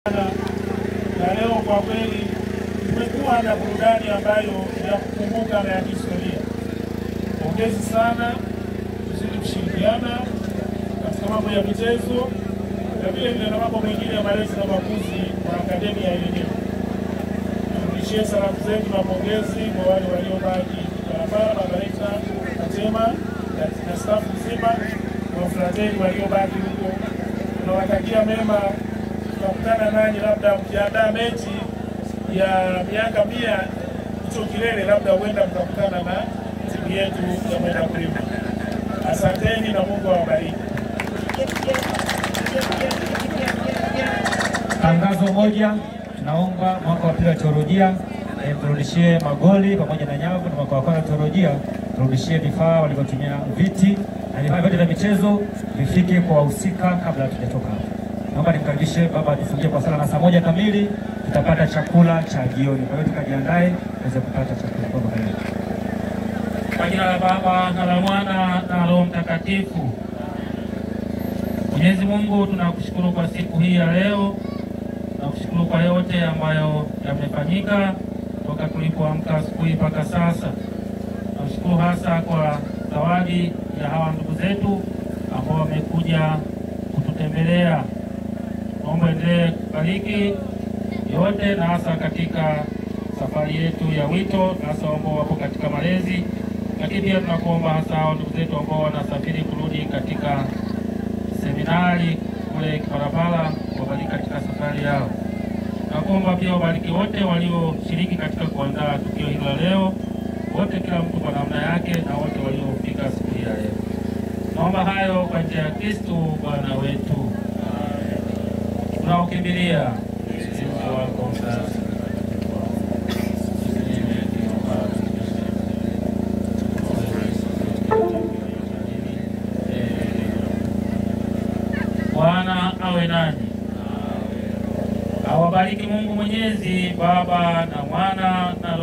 Na leo kwa kweli tumekuwa na burudani ambayo ya kukumbuka na ya historia. Pongezi sana, tuzidi kushirikiana katika mambo ya michezo na vile vile na mambo mengine ya malezi na makuzi kwa akademia yenyewe. Turudishie salamu zetu na pongezi kwa wale waliobaki barabara, Margarita, Katema na staff nzima na frateli waliobaki huko. Tunawatakia mema. Tutakutana nanyi labda mkiandaa mechi ya miaka 100 hicho kilele, labda huenda mtakutana na timu yetu ya Mwenda Kulima. Asanteni na Mungu awabariki. Tangazo moja, naomba mwaka wa pili wa teolojia turudishie magoli pamoja na nyavu, na mwaka wa kwanza teolojia turudishie vifaa walivyotumia viti na vifaa vyote vya michezo vifike kwa wahusika kabla hatujatoka hapa. Naomba nimkaribishe baba atufungie kwa sala, na saa 1 kamili tutapata chakula cha jioni. Kwa hiyo tukajiandae tuweze kupata chakula. Baba karibu. Kwa jina la Baba na la Mwana na Roho Mtakatifu. Mwenyezi Mungu, tunakushukuru kwa siku hii ya leo. Tunakushukuru kwa yote ambayo yamefanyika toka tulipoamka asubuhi mpaka sasa. Tunashukuru hasa kwa zawadi ya hawa ndugu zetu ambao wamekuja kututembelea. Naomba endelee kubariki yote, na hasa katika safari yetu ya wito, na hasa ambao wako katika malezi. Lakini pia tunakuomba hasa hao ndugu zetu ambao wanasafiri kurudi katika seminari kule Kibarabara, wabariki katika safari yao. Nakuomba pia wabariki wote walioshiriki katika kuandaa tukio hilo la leo, wote kila mtu kwa namna yake, na wote waliofika siku hii ya leo. Naomba hayo kwa njia ya Kristo Bwana wetu. Tunaokimbilia wako sasa. Bwana awe nanyi. Awabariki Mungu Mwenyezi, Baba na Mwana na